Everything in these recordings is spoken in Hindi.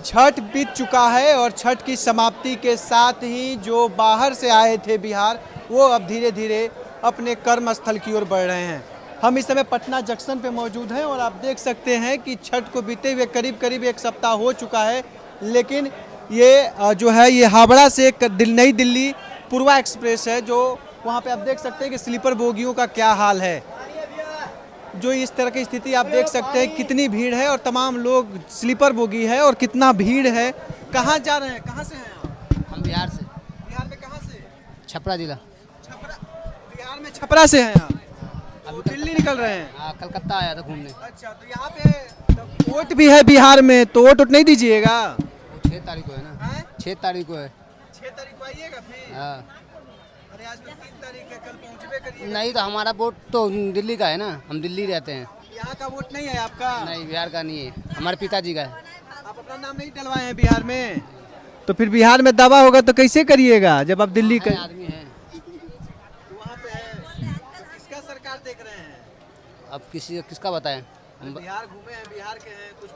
छठ बीत चुका है और छठ की समाप्ति के साथ ही जो बाहर से आए थे बिहार, वो अब धीरे धीरे अपने कर्म स्थल की ओर बढ़ रहे हैं। हम इस समय पटना जंक्शन पे मौजूद हैं और आप देख सकते हैं कि छठ को बीते हुए करीब करीब एक सप्ताह हो चुका है, लेकिन ये जो है ये हावड़ा से नई दिल्ली पूर्वा एक्सप्रेस है, जो वहाँ पे आप देख सकते हैं कि स्लीपर बोगियों का क्या हाल है। जो इस तरह की स्थिति आप देख सकते हैं, कितनी भीड़ है और तमाम लोग स्लीपर बोगी है और कितना भीड़ है। कहाँ जा रहे हैं, कहाँ से हैं आप? हम बिहार से। बिहार में कहाँ से? छपरा जिला। छपरा, बिहार में छपरा से हैं आप? अभी दिल्ली निकल रहे हैं? कलकत्ता आया था घूमने। अच्छा, तो यहाँ पे वोट भी है बिहार में, तो वोट नहीं दीजिएगा? वो 6 तारीख को है ना। 6 तारीख को है। 6 तारीख को आइएगा फिर? हाँ। अरे आज तो 3 तारीख है, कल पहुँचबे करिएगा। नहीं तो हमारा वोट तो दिल्ली का है ना, हम दिल्ली रहते हैं। यहाँ का वोट नहीं है आपका? नहीं, बिहार का नहीं है, हमारे पिताजी का है। आप अपना नाम नहीं डलवाए हैं बिहार में? तो फिर बिहार में दावा होगा तो कैसे करिएगा जब आप दिल्ली का आदमी है। वहाँ पे है? तो किसका सरकार देख रहे हैं? अब किसका बताएं? बिहार घूमे हैं, बिहार के हैं, कुछ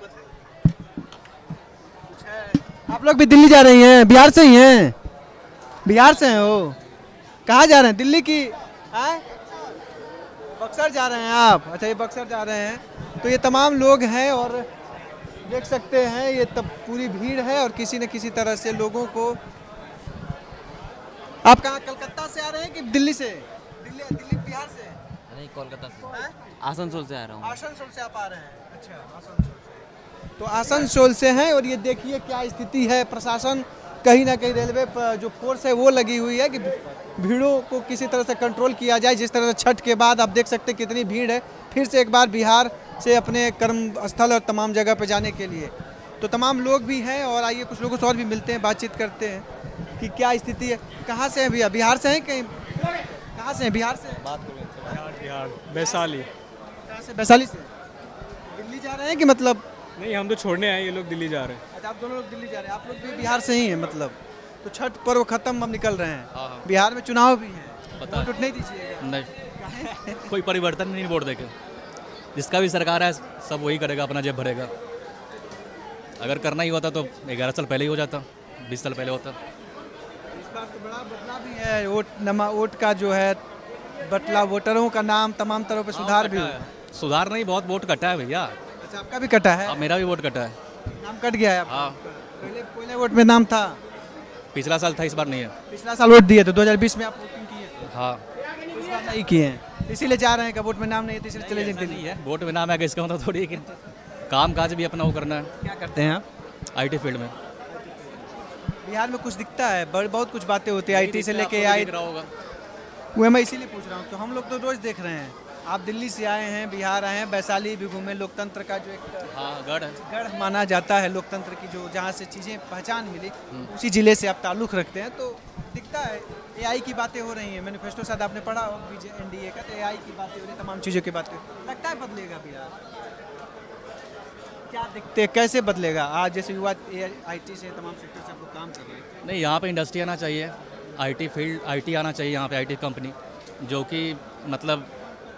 है। आप लोग भी दिल्ली जा रही हैं? बिहार से ही हैं? बिहार से हैं वो? कहाँ जा रहे हैं? दिल्ली की? बक्सर जा रहे हैं आप? अच्छा, ये बक्सर जा रहे हैं। तो ये तमाम लोग हैं और देख सकते हैं ये तब पूरी भीड़ है और किसी न किसी तरह से लोगों को। आप कहाँ, कलकत्ता से आ रहे हैं कि दिल्ली से? दिल्ली बिहार से? नहीं, कोलकाता से। आसनसोल से आ रहा हूँ। आसनसोल से आप आ रहे हैं? अच्छा, आसनसोल से। तो आसनसोल से हैं और ये देखिए क्या स्थिति है। प्रशासन कहीं ना कहीं, रेलवे जो फोर्स है वो लगी हुई है कि भीड़ों को किसी तरह से कंट्रोल किया जाए। जिस तरह से छठ के बाद आप देख सकते हैं कितनी भीड़ है, फिर से एक बार बिहार से अपने कर्म स्थल और तमाम जगह पर जाने के लिए। तो तमाम लोग भी हैं और आइए कुछ लोगों से और भी मिलते हैं, बातचीत करते हैं कि क्या स्थिति है। कहाँ से हैं भैया? बिहार से हैं कहीं? कहाँ से हैं? बिहार से? बिहार वैशाली। कहाँ से? वैशाली से? दिल्ली जा रहे हैं कि मतलब? नहीं, हम तो छोड़ने आए, ये लोग दिल्ली जा रहे हैं। अच्छा, आप दोनों लोग दिल्ली जा रहे हैं। आप लोग भी बिहार से ही हैं मतलब? तो छठ पर्व खत्म, अब निकल रहे हैं। बिहार में चुनाव भी है, वोट नहीं दीजिएगा? नहीं, कोई परिवर्तन नहीं वोट देके। जिसका भी सरकार है सब वही करेगा, अपना जेब भरेगा। अगर करना ही होता तो 11 साल पहले ही हो जाता, 20 साल पहले होता। इस बार तो बड़ा बदलाव भी है। वोट का जो है बदलाव, वोटरों का नाम, तमाम तरह पे सुधार भी हुआ। सुधार नहीं, बहुत वोट कटा है भैया। अच्छा, आपका भी कटा है? मेरा भी वोट कटा है। नाम कट गया है आपका? हाँ। पहले वोट में नाम था? पिछला साल था, इस बार नहीं है। पिछला साल वोट दिए थे, 2020 में आप वोटिंग किए थे? हाँ। इस बार नहीं किए हैं, इसीलिए जा रहे हैं कि वोट में नाम नहीं है तो इसलिए चले जाते नहीं है, वोट में नाम है, इसका मतलब थोड़ी है कि काम काज भी अपना वो करना है। क्या करते हैं आप? IT फील्ड में। बिहार में कुछ दिखता है? बहुत कुछ बातें होती है IT से लेके दिख रहा होगा। वो मैं इसीलिए पूछ रहा हूँ। तो हम लोग तो रोज देख रहे हैं। आप दिल्ली से आए हैं, बिहार आए हैं, वैशाली भी घूमे। लोकतंत्र का जो एक हाँ, गढ़ है। गढ़ माना जाता है लोकतंत्र की, जो जहाँ से चीज़ें पहचान मिली, उसी जिले से आप ताल्लुक़ रखते हैं। तो दिखता है AI की बातें हो रही हैं। मैनिफेस्टो शायद आपने पढ़ा हो NDA का, तो AI की बातें हो रही, तमाम चीज़ों की बातें। लगता है बदलेगा बिहार? क्या दिखते, कैसे बदलेगा? आज जैसे युवा IT से तमाम सेक्टर से आप लोग काम कर रहे हैं। नहीं, यहाँ पे इंडस्ट्री आना चाहिए, IT फील्ड, IT आना चाहिए यहाँ पे, IT कंपनी, जो कि मतलब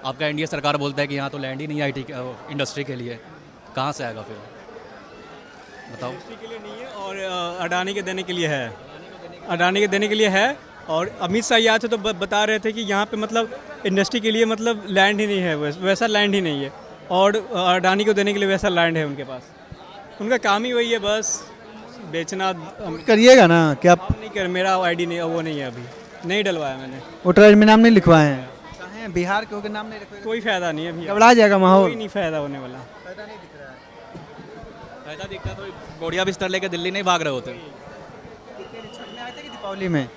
आपका इंडिया सरकार बोलता है कि यहाँ तो लैंड ही नहीं है IT इंडस्ट्री के लिए। कहाँ से आएगा फिर बताओ? इंडस्ट्री के लिए नहीं है और अडानी के देने के लिए है। अडानी के देने के लिए है। और अमित शाह यहाँ थे तो बता रहे थे कि यहाँ पे मतलब इंडस्ट्री के लिए मतलब लैंड ही नहीं है, वैसा लैंड ही नहीं है। और अडानी को देने के लिए वैसा लैंड है उनके पास। उनका काम ही वही है, बस बेचना। करिएगा ना क्या आप? नहीं कर, मेरा ID नहीं, वो नहीं है, अभी नहीं डलवाया मैंने। वोटर में नाम नहीं लिखवाए हैं? बिहार के होकर नाम नहीं लिखवाए? कोई फायदा नहीं है, घबरा जाएगा माहौल। कोई नहीं फायदा होने वाला। फायदा नहीं दिख रहा है। फायदा दिखता तो बोड़िया बिस्तर लेके दिल्ली नहीं भाग रहे होते। छठ में आए थे कि दीपावली में?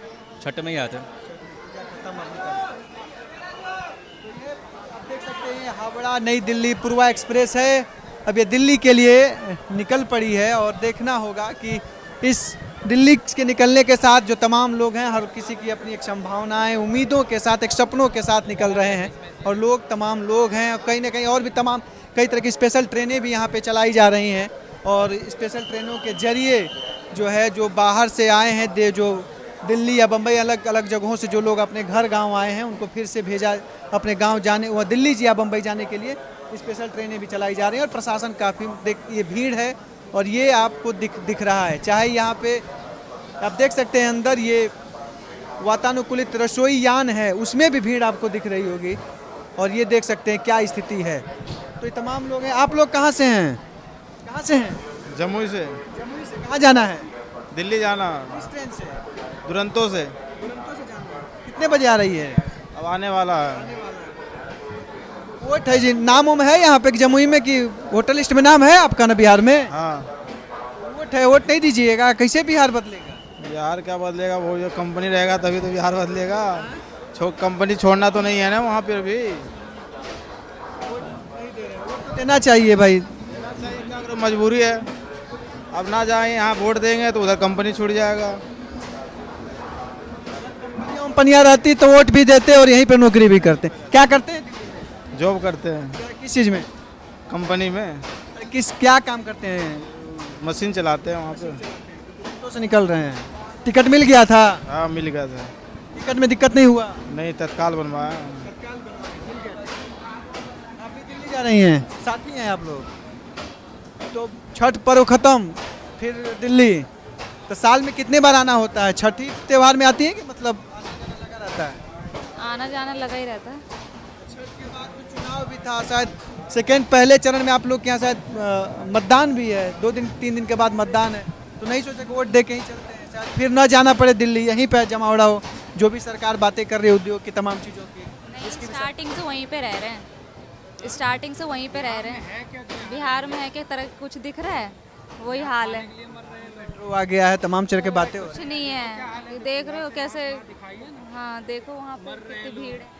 छठ में ही आते। आप देख सकते हैं हावड़ा नई दिल्ली पूर्वा एक्सप्रेस है। अब ये दिल्ली के लिए निकल पड़ी है और देखना होगा कि इस दिल्ली के निकलने के साथ जो तमाम लोग हैं, हर किसी की अपनी एक संभावनाएं, उम्मीदों के साथ, एक सपनों के साथ निकल रहे हैं। और लोग, तमाम लोग हैं, और कहीं ना कहीं और भी तमाम कई तरह की स्पेशल ट्रेनें भी यहाँ पे चलाई जा रही हैं। और स्पेशल ट्रेनों के जरिए जो है, जो बाहर से आए हैं, जो दिल्ली या बम्बई, अलग अलग जगहों से जो लोग अपने घर गांव आए हैं, उनको फिर से भेजा अपने गांव जाने, वह दिल्ली या बम्बई जाने के लिए स्पेशल ट्रेनें भी चलाई जा रही हैं। और प्रशासन काफ़ी ये भीड़ है और ये आपको दिख रहा है। चाहे यहाँ पे आप देख सकते हैं अंदर ये वातानुकूलित रसोई यान है, उसमें भी भीड़ आपको दिख रही होगी। और ये देख सकते हैं क्या स्थिति है। तो ये तमाम लोग हैं। आप लोग कहाँ से हैं? कहाँ से हैं? जमुई से। जमुई से। कहाँ जाना है? दिल्ली जाना। किस ट्रेन से? दुरंतो से। दुरंतो से जाना है। कितने बजे आ रही है? अब आने वाला है। वोट है जी, नाम उम है यहाँ पे कि जमुई में कि वोटर लिस्ट में नाम है आपका ना बिहार में? हाँ। वोट है, वोट नहीं दीजिएगा, कैसे बिहार बदलेगा? बिहार क्या बदलेगा, वो जो कंपनी रहेगा तभी तो बिहार बदलेगा। कंपनी छोड़ना तो नहीं है ना वहाँ पर भी। देना चाहिए भाई। क्या करो, मजबूरी है। अब ना जाए यहाँ वोट देंगे तो उधर कंपनी छूट जाएगा। कंपनियां रहती तो वोट भी देते और यहीं पे नौकरी भी करते। क्या करते हैं? जॉब करते हैं किस चीज़ में? कंपनी में। क्या काम करते हैं? मशीन चलाते हैं वहाँ पे। तो से निकल रहे हैं। टिकट मिल गया था? हाँ मिल गया था। टिकट में दिक्कत नहीं हुआ? नहीं, तत्काल बनवाया। आप भी दिल्ली जा रही हैं, साथी हैं आप लोग? तो छठ पर्व खत्म फिर दिल्ली, तो साल में कितने बार आना होता है? छठ ही त्योहार में आती है कि मतलब आना जाना लगा रहता है? आना जाना लगा ही रहता है। छठ के बाद तो चुनाव भी था शायद, सेकेंड पहले चरण में आप लोग के यहाँ शायद मतदान भी है, 2-3 दिन के बाद मतदान है। तो नहीं सोचा कि वोट दे के ही चलते हैं, शायद फिर न जाना पड़े दिल्ली, यहीं पे जमावड़ा हो, जो भी सरकार बातें कर रही है उद्योग की तमाम चीज़ों की। नहीं, स्टार्टिंग से वहीं पे रह रहे हैं, स्टार्टिंग से वहीं पे रह रहे हैं। बिहार में है क्या तरह कुछ दिख रहा है? वही हाल है। मेट्रो आ गया है, तमाम तरह की बातें हो रही कुछ नहीं है, देख रहे हो कैसे। हाँ देखो वहाँ पर कितनी भीड़ है।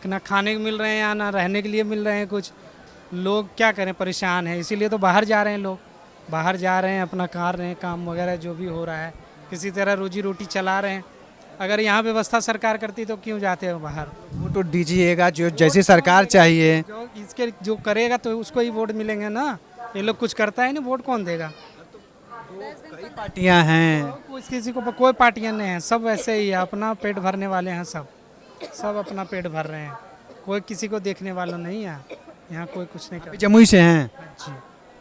ना खाने को मिल रहे हैं, या ना रहने के लिए मिल रहे हैं कुछ। लोग क्या करें, परेशान हैं, इसीलिए तो बाहर जा रहे हैं। लोग बाहर जा रहे हैं, अपना कर रहे हैं काम वगैरह जो भी हो रहा है, किसी तरह रोजी रोटी चला रहे हैं। अगर यहाँ व्यवस्था सरकार करती तो क्यों जाते हैं बाहर? वोट तो दीजिएगा, जो जैसी सरकार चाहिए। जो इसके जो करेगा तो उसको ही वोट मिलेंगे ना। ये लोग कुछ करता है नहीं, वोट कौन देगा? कई पार्टियां हैं। किसी को कोई पार्टियां नहीं है, सब वैसे ही है, अपना पेट भरने वाले हैं। सब अपना पेट भर रहे हैं, कोई किसी को देखने वाला नहीं है। यहाँ कोई कुछ नहीं करता। जमुई से हैं जी।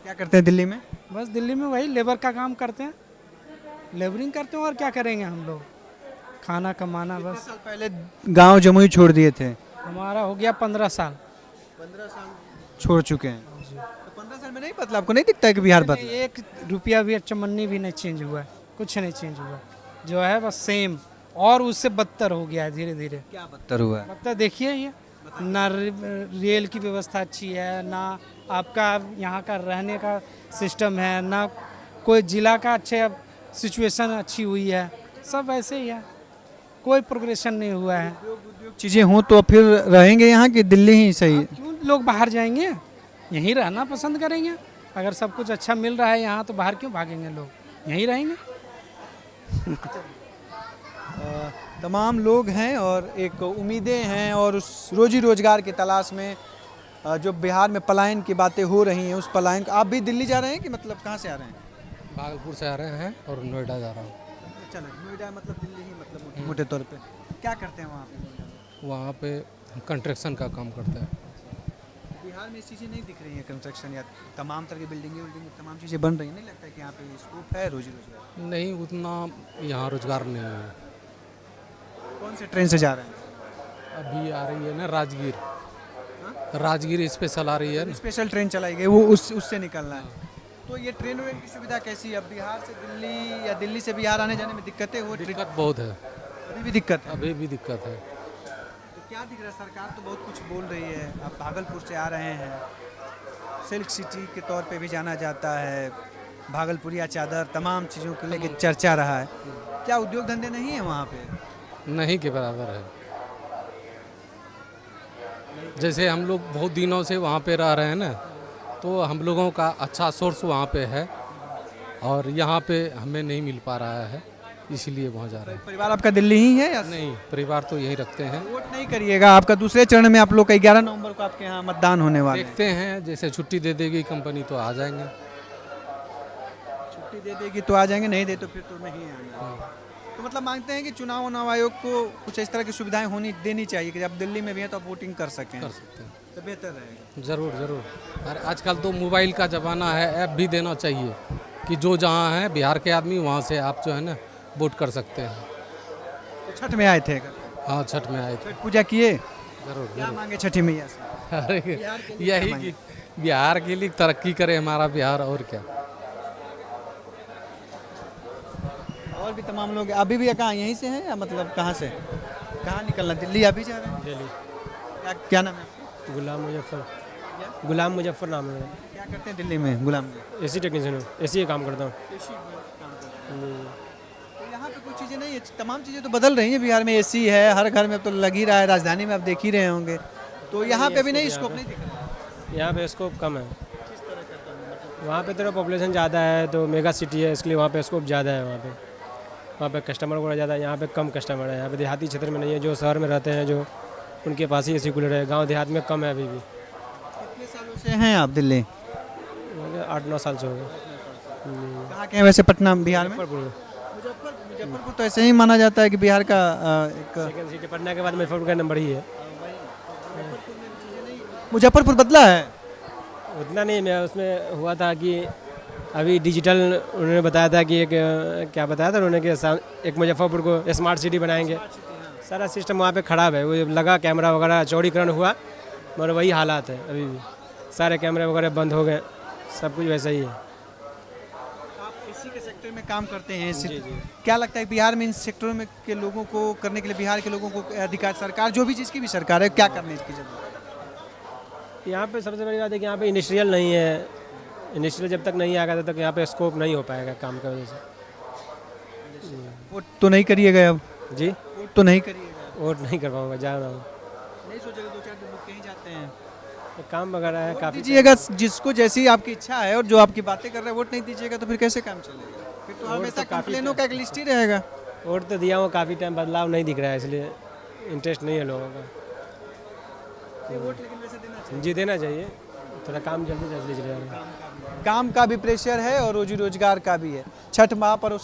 क्या करते हैं दिल्ली में? बस दिल्ली में वही लेबर का काम करते हैं, लेबरिंग करते हैं। और क्या करेंगे हम लोग, खाना कमाना बस। साल पहले गांव जमुई छोड़ दिए थे। हमारा हो गया 15 साल। 15 साल छोड़ चुके हैं। तो 15 साल में नहीं बदला? आपको नहीं दिखता है कि बिहार बदला? 1 रुपया भी, चमन्नी भी नहीं चेंज हुआ है, कुछ नहीं चेंज हुआ। जो है बस सेम, और उससे बदतर हो गया है धीरे धीरे। क्या बदतर हुआ है? बदतर देखिए, ये ना रेल की व्यवस्था अच्छी है, ना आपका यहाँ का रहने का सिस्टम है, ना कोई ज़िला का अच्छे सिचुएशन अच्छी हुई है। सब ऐसे ही है, कोई प्रोग्रेशन नहीं हुआ है। चीज़ें हों तो फिर रहेंगे यहाँ कि दिल्ली ही सही? क्यों लोग बाहर जाएंगे, यहीं रहना पसंद करेंगे। अगर सब कुछ अच्छा मिल रहा है यहाँ तो बाहर क्यों भागेंगे लोग, यहीं रहेंगे। तमाम लोग हैं और एक उम्मीदें हैं और उस रोजी रोजगार की तलाश में जो बिहार में पलायन की बातें हो रही हैं, उस पलायन। आप भी दिल्ली जा रहे हैं कि मतलब कहाँ से आ रहे हैं? भागलपुर से आ रहे हैं और नोएडा जा रहा हूँ। अच्छा, नोएडा मतलब दिल्ली ही, मतलब मोटे तौर पे क्या करते हैं वहाँ पे? वहाँ पे कंस्ट्रक्शन का काम करते हैं। बिहार में चीज़ें नहीं दिख रही हैं, कंस्ट्रक्शन या तमाम तरह की बिल्डिंगें तमाम चीज़ें बन रही हैं, नहीं लगता है कि यहाँ पे स्कोप है रोजी रोजगार? नहीं, उतना यहाँ रोजगार नहीं है। कौन से ट्रेन से जा रहे हैं? अभी आ रही है ना राजगीर, राजगीर स्पेशल आ रही है। स्पेशल ट्रेन चलाई गई, वो उससे निकलना है। तो ये ट्रेन वेन की सुविधा कैसी है? अब बिहार से दिल्ली या दिल्ली से बिहार आने जाने में दिक्कतें हो? दिक्कत बहुत है, अभी भी दिक्कत है? अभी भी दिक्कत है। तो क्या दिख रहा है? सरकार तो बहुत कुछ बोल रही है। आप भागलपुर से आ रहे हैं, सिल्क सिटी के तौर पे भी जाना जाता है, भागलपुरिया चादर, तमाम चीज़ों को लेके चर्चा रहा है। क्या उद्योग धंधे नहीं है वहाँ पे? नहीं के बराबर है। जैसे हम लोग बहुत दिनों से वहाँ पे रह रहे हैं ना, तो हम लोगों का अच्छा सोर्स वहाँ पे है और यहाँ पे हमें नहीं मिल पा रहा है, इसलिए वहाँ जा रहे हैं। परिवार आपका दिल्ली ही है या? नहीं, परिवार तो यहीं रखते हैं। वोट नहीं करिएगा, आपका दूसरे चरण में आप लोग का 11 नवंबर को आपके यहाँ मतदान होने वाला है। देखते हैं, जैसे छुट्टी दे देगी कंपनी तो आ जाएंगे। छुट्टी दे देगी तो आ जाएंगे, नहीं दे तो फिर तो नहीं आएंगे। तो मतलब मांगते हैं कि चुनाव आयोग को कुछ इस तरह की सुविधाएं देनी चाहिए कि जब दिल्ली में भी है तो आप वोटिंग कर सकें। कर सकते हैं तो बेहतर रहेगा। ज़रूर ज़रूर। और आजकल तो मोबाइल का ज़माना है, ऐप भी देना चाहिए। कि जो जहाँ है बिहार के आदमी वहाँ से आप जो है ना वोट कर सकते हैं। तो छठ में आए थे अगर? हाँ, छठ में आए थे। छठ पूजा किए? जरूर क्या मांगे छठी मैया से? अरे यही कि बिहार के लिए तरक्की करे हमारा बिहार, और क्या। और भी तमाम लोग अभी भी कहाँ यहीं से हैं या मतलब कहाँ से, कहाँ निकलना? दिल्ली अभी जा रहे हैं? दिल्ली। क्या नाम है आपका? गुलाम मुजफ्फर। गुलाम मुजफ्फर नाम है। क्या करते हैं दिल्ली में गुलाम जी? एसी टेक्नीशियन हूँ, एसी का काम करता हूँ। तो यहाँ पे कुछ चीज़ें नहीं है, तमाम चीज़ें तो बदल रही हैं बिहार में। एसी है हर घर में, अब तो लग ही रहा है, राजधानी में आप देख ही रहे होंगे। तो यहाँ पे भी नहीं स्कोप नहीं दिख रहा। यहाँ पे स्कोप कम है। वहाँ पे तो पॉपुलेशन ज़्यादा है, तो मेगा सिटी है, इसलिए वहाँ पे स्कोप ज़्यादा है। वहाँ पे कस्टमर बड़ा ज़्यादा है, यहाँ पे कम कस्टमर है। यहाँ पे देहाती क्षेत्र में नहीं है, जो शहर में रहते हैं जो उनके पास ही एसी कूलर है। गाँव देहात में कम है अभी भी। कितने सालों से हैं आप दिल्ली? 8-9 साल से हो गए। कहाँ के हैं वैसे? पटना बिहार में? मुजफ्फरपुर। मुजफ्फरपुर तो ऐसे ही माना जाता है कि बिहार का एक सेकेंड सिटी पटना के बाद मुजफ्फरपुर का नंबर ही है। मुजफ्फरपुर बदला है उतना नहीं, मैं उसमें हुआ था कि अभी डिजिटल उन्होंने बताया था कि एक क्या बताया था उन्होंने कि एक मुजफ्फरपुर को स्मार्ट सिटी बनाएंगे। सारा सिस्टम वहाँ पे ख़राब है, वो लगा कैमरा वगैरह, चौड़ीकरण हुआ, मगर वही हालात है अभी भी। सारे कैमरे वगैरह बंद हो गए, सब कुछ वैसा ही है। आप इसी के सेक्टर में काम करते हैं? क्या लगता है बिहार में इन सेक्टरों में के लोगों को करने के लिए, बिहार के लोगों को अधिकार, सरकार जो भी जिसकी भी सरकार है, क्या करने की जरूरत है? यहाँ पे सबसे बड़ी बात है कि यहाँ पे इंडस्ट्रियल नहीं है। इंडस्ट्रियल जब तक नहीं आएगा तब तक यहाँ पे स्कोप नहीं हो पाएगा काम की वजह से। वोट तो नहीं करिएगा अब? जी, वोट तो नहीं करिएगा? वोट नहीं कर पाऊँगा, जा रहा हूँ। नहीं सोचेगा? 2-4 दिन लोग कहीं जाते हैं, काम वगैरह है काफ़ी। दीजिएगा जिसको जैसी आपकी इच्छा है, और जो आपकी बातें कर रहे हैं वोट नहीं दीजिएगा तो फिर कैसे काम चलेगा? फिर तो हमेशा कंप्लेनों का एक लिस्ट ही रहेगा। वोट तो दिया हूँ, काफ़ी टाइम बदलाव नहीं दिख रहा है, इसलिए इंटरेस्ट नहीं है लोगों का। वोट लेकिन वैसे देना चाहिए। जी देना चाहिए, थोड़ा काम जल्दी चल जाएगा। काम का भी प्रेशर है और रोजी रोजगार का भी है। छठ महापर्व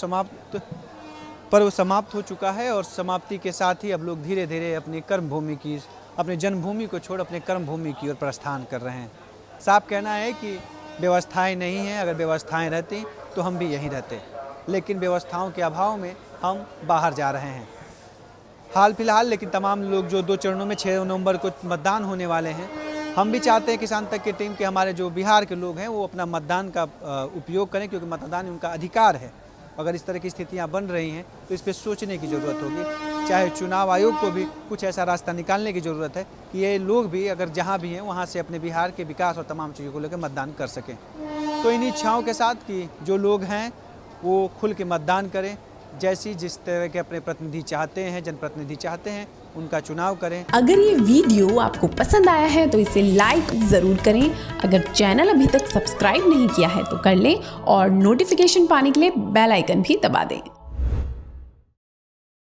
समाप्त हो चुका है और समाप्ति के साथ ही अब लोग धीरे धीरे अपनी कर्मभूमि की, अपने जन्मभूमि को छोड़ अपने कर्मभूमि की ओर प्रस्थान कर रहे हैं। साफ कहना है कि व्यवस्थाएं नहीं हैं, अगर व्यवस्थाएं रहती तो हम भी यहीं रहते, लेकिन व्यवस्थाओं के अभाव में हम बाहर जा रहे हैं हाल फिलहाल। लेकिन तमाम लोग जो 2 चरणों में 6 नवंबर को मतदान होने वाले हैं, हम भी चाहते हैं किसान तक की टीम के हमारे जो बिहार के लोग हैं वो अपना मतदान का उपयोग करें, क्योंकि मतदान उनका अधिकार है। अगर इस तरह की स्थितियां बन रही हैं तो इस पर सोचने की ज़रूरत होगी। चाहे चुनाव आयोग को भी कुछ ऐसा रास्ता निकालने की ज़रूरत है कि ये लोग भी अगर जहां भी हैं वहां से अपने बिहार के विकास और तमाम चीज़ों को लेकर मतदान कर सकें। तो इन इच्छाओं के साथ कि जो लोग हैं वो खुल के मतदान करें, जैसी जिस तरह के अपने प्रतिनिधि चाहते हैं, जनप्रतिनिधि चाहते हैं, उनका चुनाव करें। अगर ये वीडियो आपको पसंद आया है तो इसे लाइक ज़रूर करें। अगर चैनल अभी तक सब्सक्राइब नहीं किया है तो कर लें और नोटिफिकेशन पाने के लिए बेल आइकन भी दबा दें।